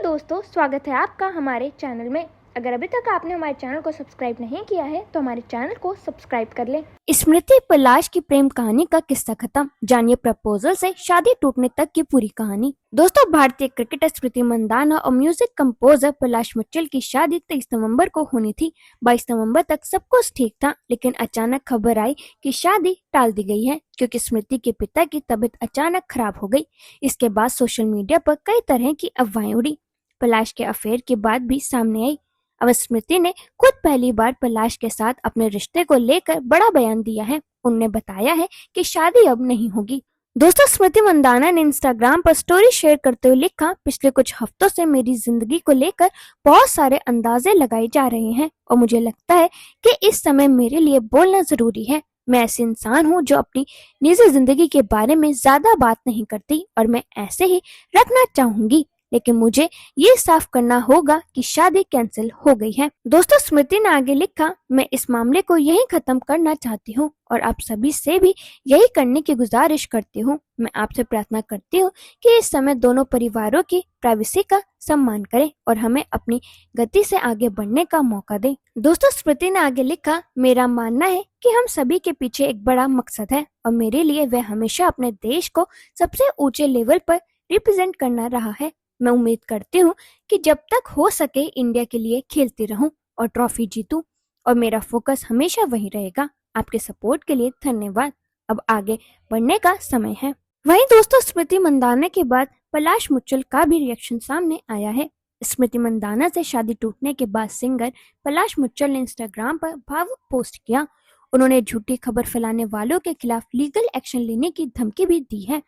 दोस्तों, स्वागत है आपका हमारे चैनल में। अगर अभी तक आपने हमारे चैनल को सब्सक्राइब नहीं किया है तो हमारे चैनल को सब्सक्राइब कर लें। स्मृति पलाश की प्रेम कहानी का किस्सा खत्म, जानिए प्रपोजल से शादी टूटने तक की पूरी कहानी। दोस्तों, भारतीय क्रिकेटर स्मृति मंदाना और म्यूजिक कंपोजर पलाश मुच्छल की शादी 23 नवंबर को होनी थी। 22 नवंबर तक सब कुछ ठीक था, लेकिन अचानक खबर आई कि शादी टाल दी गई है क्योंकि स्मृति के पिता की तबीयत अचानक खराब हो गई। इसके बाद सोशल मीडिया पर कई तरह की अफवाहें उड़ी। पलाश के अफेयर की बात भी सामने आई। अब स्मृति ने खुद पहली बार पलाश के साथ अपने रिश्ते को लेकर बड़ा बयान दिया है। उन्होंने बताया है कि शादी अब नहीं होगी। दोस्तों, स्मृति मंदाना ने इंस्टाग्राम पर स्टोरी शेयर करते हुए लिखा, पिछले कुछ हफ्तों से मेरी जिंदगी को लेकर बहुत सारे अंदाजे लगाए जा रहे हैं और मुझे लगता है कि इस समय मेरे लिए बोलना जरूरी है। मैं ऐसे इंसान हूँ जो अपनी निजी जिंदगी के बारे में ज्यादा बात नहीं करती और मैं ऐसे ही रखना चाहूंगी, लेकिन मुझे ये साफ करना होगा कि शादी कैंसिल हो गई है। दोस्तों, स्मृति ने आगे लिखा, मैं इस मामले को यहीं खत्म करना चाहती हूँ और आप सभी से भी यही करने की गुजारिश करती हूँ। मैं आपसे प्रार्थना करती हूँ कि इस समय दोनों परिवारों की प्राइवेसी का सम्मान करें और हमें अपनी गति से आगे बढ़ने का मौका दें। दोस्तों, स्मृति ने आगे लिखा, मेरा मानना है कि हम सभी के पीछे एक बड़ा मकसद है और मेरे लिए वह हमेशा अपने देश को सबसे ऊंचे लेवल पर रिप्रेजेंट करना रहा है। मैं उम्मीद करती हूँ कि जब तक हो सके इंडिया के लिए खेलती रहूं और ट्रॉफी जीतूं और मेरा फोकस हमेशा वही रहेगा। आपके सपोर्ट के लिए धन्यवाद। अब आगे बढ़ने का समय है। वहीं दोस्तों, स्मृति मंदाना के बाद पलाश मुच्छल का भी रिएक्शन सामने आया है। स्मृति मंदाना से शादी टूटने के बाद सिंगर पलाश मुच्छल ने इंस्टाग्राम पर भावुक पोस्ट किया। उन्होंने झूठी खबर फैलाने वालों के खिलाफ लीगल एक्शन लेने की धमकी भी दी है।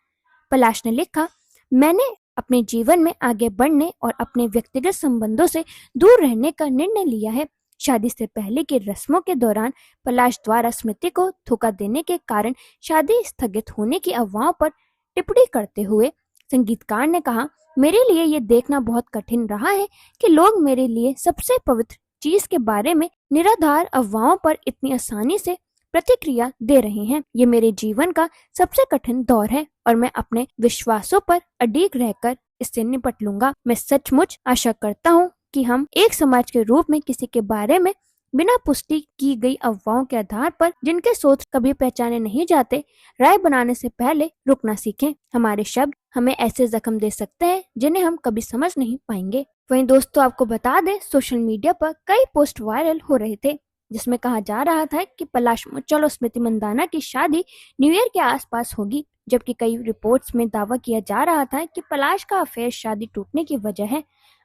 पलाश ने लिखा, मैंने अपने जीवन में आगे बढ़ने और अपने व्यक्तिगत संबंधों से दूर रहने का निर्णय लिया है। शादी से पहले की रस्मों के दौरान पलाश द्वारा स्मृति को धोखा देने के कारण शादी स्थगित होने की अफवाहों पर टिप्पणी करते हुए संगीतकार ने कहा, मेरे लिए ये देखना बहुत कठिन रहा है कि लोग मेरे लिए सबसे पवित्र चीज के बारे में निराधार अफवाहों पर इतनी आसानी से प्रतिक्रिया दे रहे हैं। ये मेरे जीवन का सबसे कठिन दौर है और मैं अपने विश्वासों पर अडिग रहकर इससे निपट लूंगा। मैं सचमुच आशा करता हूँ कि हम एक समाज के रूप में किसी के बारे में बिना पुष्टि की गई अफवाहों के आधार पर जिनके स्रोत कभी पहचाने नहीं जाते, राय बनाने से पहले रुकना सीखें। हमारे शब्द हमें ऐसे जख्म दे सकते हैं जिन्हें हम कभी समझ नहीं पाएंगे। वहीं दोस्तों, आपको बता दें, सोशल मीडिया पर कई पोस्ट वायरल हो रहे थे जिसमें कहा जा रहा था कि पलाश मुच्छल और स्मृति मंदाना की शादी न्यू ईयर के आसपास होगी, जबकि कई रिपोर्ट्स में दावा किया जा रहा था कि पलाश का अफेयर शादी टूटने की वजह है।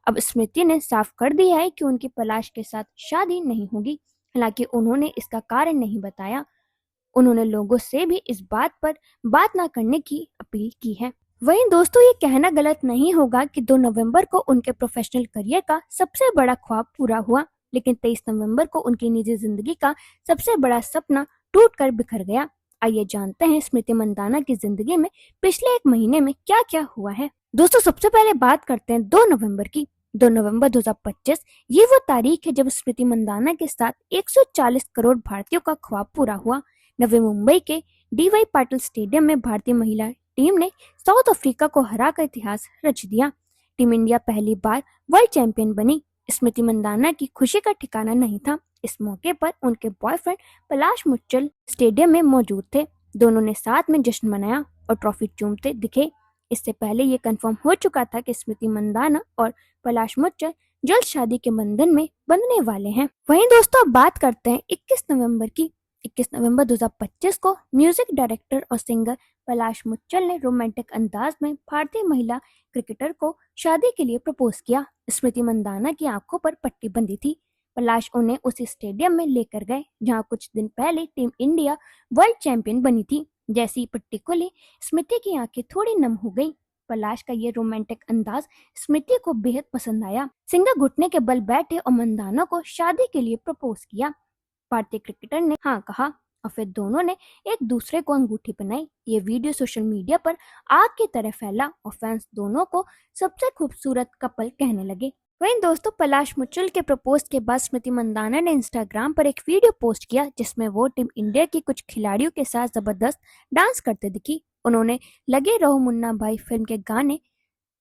अब स्मृति ने साफ कर दिया है कि उनकी पलाश के साथ शादी नहीं होगी। हालांकि उन्होंने इसका कारण नहीं बताया। उन्होंने लोगों से भी इस बात पर बात न करने की अपील की है। वहीं दोस्तों, ये कहना गलत नहीं होगा कि 2 नवंबर को उनके प्रोफेशनल करियर का सबसे बड़ा ख्वाब पूरा हुआ, लेकिन 23 नवंबर को उनकी निजी जिंदगी का सबसे बड़ा सपना टूटकर बिखर गया। आइए जानते हैं स्मृति मंदाना की जिंदगी में पिछले एक महीने में क्या क्या हुआ है। दोस्तों, सबसे पहले बात करते हैं 2 नवंबर की। 2 नवंबर 2025 ये वो तारीख है जब स्मृति मंदाना के साथ 140 करोड़ भारतीयों का ख्वाब पूरा हुआ। नवी मुंबई के DY पाटिल स्टेडियम में भारतीय महिला टीम ने साउथ अफ्रीका को हराकर इतिहास रच दिया। टीम इंडिया पहली बार वर्ल्ड चैंपियन बनी। स्मृति मंदाना की खुशी का ठिकाना नहीं था। इस मौके पर उनके बॉयफ्रेंड पलाश मुच्छल स्टेडियम में मौजूद थे। दोनों ने साथ में जश्न मनाया और ट्रॉफी चूमते दिखे। इससे पहले ये कंफर्म हो चुका था कि स्मृति मंदाना और पलाश मुच्छल जल्द शादी के बंधन में बंधने वाले हैं। वहीं दोस्तों, अब बात करते हैं 21 नवंबर की। 21 नवंबर 2025 को म्यूजिक डायरेक्टर और सिंगर पलाश मुच्छल ने रोमांटिक अंदाज में भारतीय महिला क्रिकेटर को शादी के लिए प्रपोज किया। स्मृति मंदाना की आंखों पर पट्टी बंधी थी। पलाश उन्हें उसी स्टेडियम में लेकर गए जहां कुछ दिन पहले टीम इंडिया वर्ल्ड चैंपियन बनी थी। जैसी ही पट्टी खुली, स्मृति की आंखें थोड़ी नम हो गई। पलाश का ये रोमांटिक अंदाज स्मृति को बेहद पसंद आया। सिंगर घुटने के बल बैठे और मंदाना को शादी के लिए प्रपोज किया। भारतीय क्रिकेटर ने हाँ कहा और फिर दोनों ने एक दूसरे को अंगूठी पहनाई। ये वीडियो सोशल मीडिया पर आग की तरह फैला और फैंस दोनों को सबसे खूबसूरत कपल कहने लगे। वहीं दोस्तों, पलाश मुच्छल के प्रपोज के बाद स्मृति मंदाना ने इंस्टाग्राम पर एक वीडियो पोस्ट किया जिसमें वो टीम इंडिया की कुछ खिलाड़ियों के साथ जबरदस्त डांस करते दिखी। उन्होंने लगे रहो मुन्ना भाई फिल्म के गाने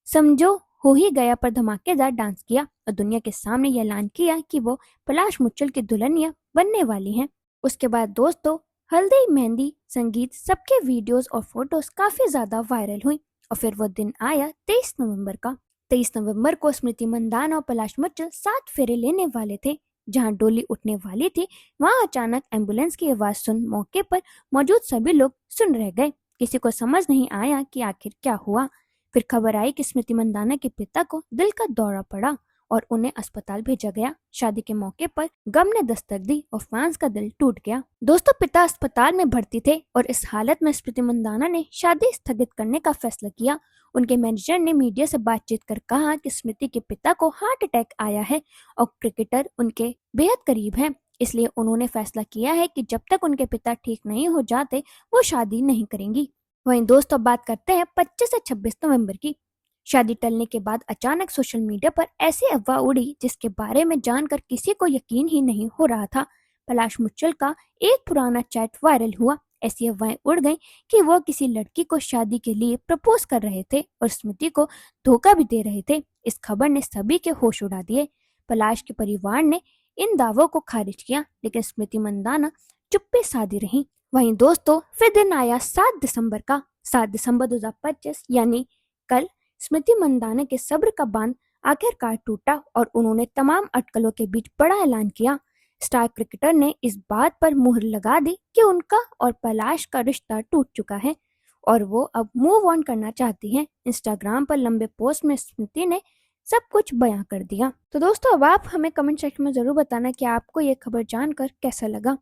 समझो हो ही गया पर धमाकेदार डांस किया और दुनिया के सामने ये ऐलान किया कि वो पलाश मुच्छल की दुल्हनिया बनने वाली हैं। उसके बाद दोस्तों हल्दी, मेहंदी, संगीत सबके वीडियोस और फोटोज काफी ज्यादा वायरल हुई और फिर वो दिन आया 23 नवंबर का। 23 नवंबर को स्मृति मंदाना और पलाश मुच्छल 7 फेरे लेने वाले थे। जहां डोली उठने वाली थी वहां अचानक एम्बुलेंस की आवाज सुन मौके पर मौजूद सभी लोग सुन रह गए। किसी को समझ नहीं आया कि आखिर क्या हुआ। फिर खबर आई कि स्मृति मंदाना के पिता को दिल का दौरा पड़ा और उन्हें अस्पताल भेजा गया। शादी के मौके पर गम ने दस्तक दी और फैंस का दिल टूट गया। दोस्तों पिता अस्पताल में भर्ती थे और इस हालत में स्मृति मंदाना ने शादी स्थगित करने का फैसला किया। उनके मैनेजर ने मीडिया से बातचीत कर कहा कि स्मृति के पिता को हार्ट अटैक आया है और क्रिकेटर उनके बेहद करीब हैं, इसलिए उन्होंने फैसला किया है कि जब तक उनके पिता ठीक नहीं हो जाते वो शादी नहीं करेंगी। वहीं दोस्तों बात करते हैं 25 से 26 नवंबर की। शादी टलने के बाद अचानक सोशल मीडिया पर ऐसी अफवाह उड़ी जिसके बारे में जानकर किसी को यकीन ही नहीं हो रहा था। पलाश मुच्छल का एक पुराना चैट वायरल हुआ। ऐसी अफवाहें उड़ गईं कि वो किसी लड़की को शादी के लिए प्रपोज कर रहे थे और स्मृति को धोखा भी दे रहे थे। इस खबर ने सभी के होश उड़ा दिए। पलाश के परिवार ने इन दावों को खारिज किया लेकिन स्मृति मंदाना चुप्पी साधी रही। वहीं दोस्तों फिर दिन आया 7 दिसंबर का। 7 दिसंबर 2025 यानी कल स्मृति मंदाना के सब्र का बांध आखिरकार टूटा और उन्होंने तमाम अटकलों के बीच बड़ा ऐलान किया। स्टार क्रिकेटर ने इस बात पर मुहर लगा दी कि उनका और पलाश का रिश्ता टूट चुका है और वो अब मूव ऑन करना चाहती हैं। इंस्टाग्राम पर लंबे पोस्ट में स्मृति ने सब कुछ बयां कर दिया। तो दोस्तों अब आप हमें कमेंट सेक्शन में जरूर बताना कि आपको ये खबर जानकर कैसा लगा।